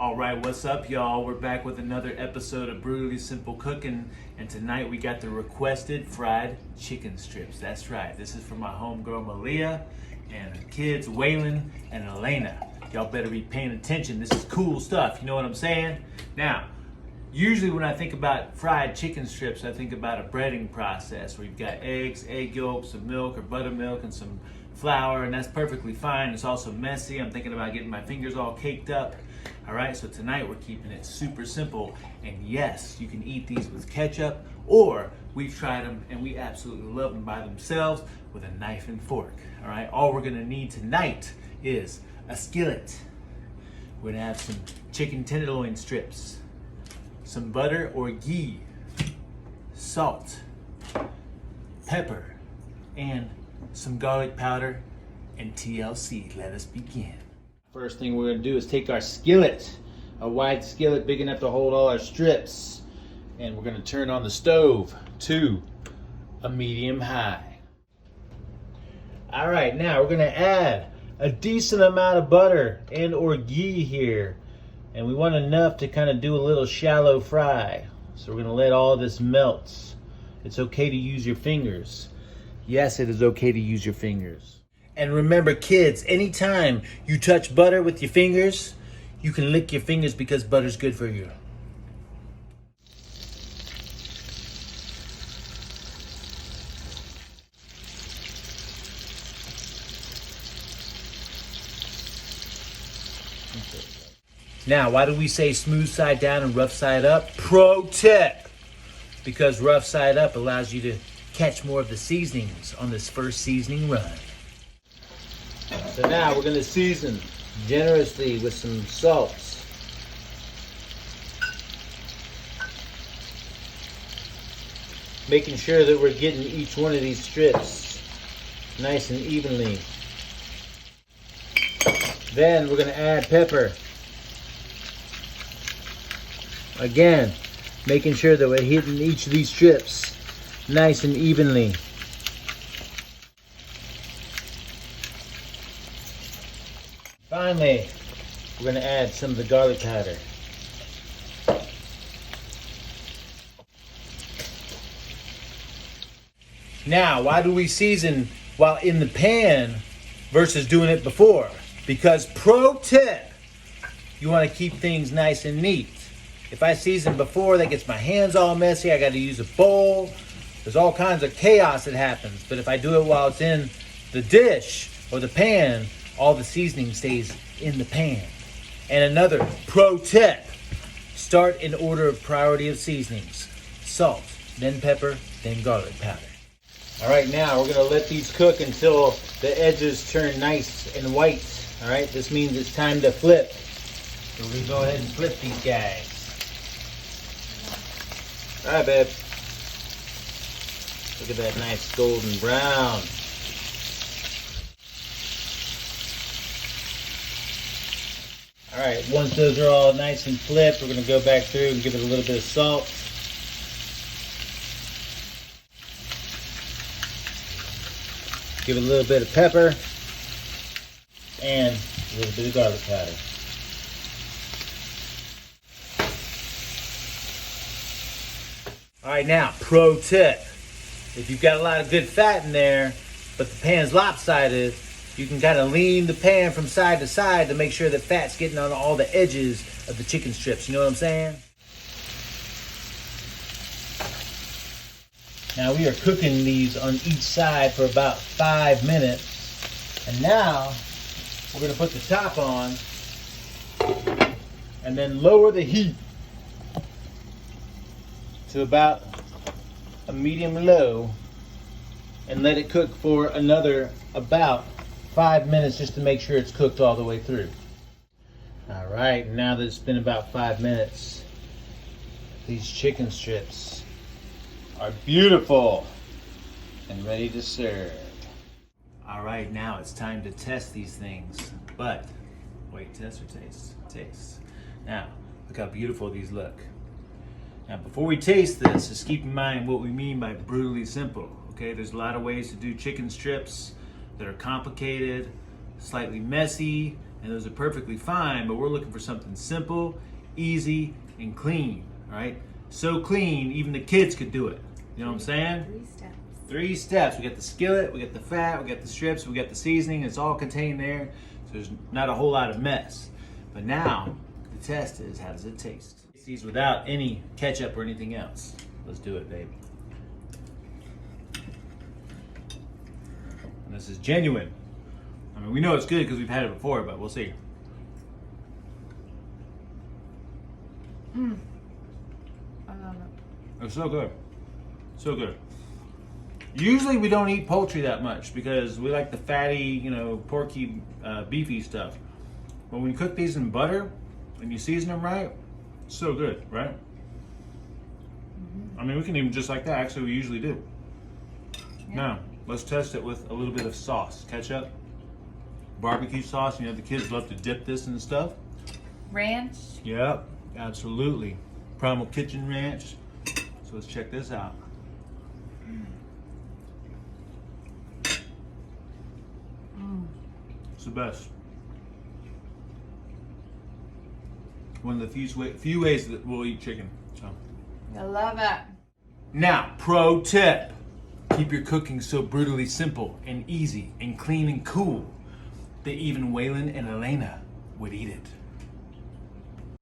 All right, what's up, y'all? We're back with another episode of Brutally Simple Cooking, and tonight we got the requested fried chicken strips. That's right, this is for my homegirl Malia and her kids Waylon and Elena. Y'all better be paying attention. This is cool stuff, you know what I'm saying? Now, usually when I think about fried chicken strips, I think about a breading process where you've got eggs, egg yolks, some milk or buttermilk, and some flour, and that's perfectly fine. It's also messy. I'm thinking about getting my fingers all caked up. All right, so tonight we're keeping it super simple. And yes, you can eat these with ketchup, or we've tried them and we absolutely love them by themselves with a knife and fork. All right, all we're gonna need tonight is a skillet. We're gonna have some chicken tenderloin strips, some butter or ghee, salt, pepper, and some garlic powder and TLC. Let us begin. First thing we're gonna do is take our skillet, a wide skillet big enough to hold all our strips, and we're gonna turn on the stove to a medium high. All right, now we're gonna add a decent amount of butter and or ghee here, and we want enough to kind of do a little shallow fry. So we're gonna let all this melt. It's okay to use your fingers. Yes, it is okay to use your fingers. And remember, kids, anytime you touch butter with your fingers, you can lick your fingers because butter's good for you. Now, why do we say smooth side down and rough side up? Pro tip! Because rough side up allows you to catch more of the seasonings on this first seasoning run. So now we're going to season generously with some salts. Making sure that we're getting each one of these strips nice and evenly. Then we're going to add pepper. Again, making sure that we're hitting each of these strips nice and evenly. Finally, we're going to add some of the garlic powder. Now, why do we season while in the pan versus doing it before? Because pro tip, you want to keep things nice and neat. If I season before, that gets my hands all messy. I got to use a bowl. There's all kinds of chaos that happens. But if I do it while it's in the dish or the pan, all the seasoning stays in the pan. And another pro tip, start in order of priority of seasonings. Salt, then pepper, then garlic powder. All right, now we're gonna let these cook until the edges turn nice and white. All right, this means it's time to flip. So we're gonna go ahead and flip these guys. All right, babe. Look at that nice golden brown. All right, once those are all nice and flipped, we're gonna go back through and give it a little bit of salt. Give it a little bit of pepper and a little bit of garlic powder. All right, now, pro tip. If you've got a lot of good fat in there, but the pan's lopsided, you can kind of lean the pan from side to side to make sure that fat's getting on all the edges of the chicken strips. You know what I'm saying? Now we are cooking these on each side for about 5 minutes. And now we're going to put the top on and then lower the heat to about a medium low and let it cook for another about 5 minutes just to make sure it's cooked all the way through. All right, now that it's been about 5 minutes, these chicken strips are beautiful and ready to serve. All right, now it's time to test these things. But, wait, test or taste? Taste. Now, look how beautiful these look. Now, before we taste this, just keep in mind what we mean by brutally simple. Okay, there's a lot of ways to do chicken strips that are complicated, slightly messy, and those are perfectly fine, but we're looking for something simple, easy, and clean, right? So clean, even the kids could do it. You know what I'm saying? 3 steps. 3 steps. We got the skillet, we got the fat, we got the strips, we got the seasoning. It's all contained there, so there's not a whole lot of mess. But now, the test is, how does it taste? These without any ketchup or anything else. Let's do it, baby. And this is genuine. I mean, we know it's good because we've had it before, but we'll see. I love it. It's so good. So good. Usually we don't eat poultry that much because we like the fatty, you know, porky, beefy stuff. But when you cook these in butter and you season them right, it's so good, right? I mean, we can even just like that. Actually, we usually do. Yeah. Now, let's test it with a little bit of sauce. Ketchup, barbecue sauce. You know, the kids love to dip this and stuff. Ranch. Yep, absolutely. Primal Kitchen Ranch. So let's check this out. It's the best. One of the few ways that we'll eat chicken. So. I love it. Now, pro tip. Keep your cooking so brutally simple and easy and clean and cool that even Waylon and Elena would eat it.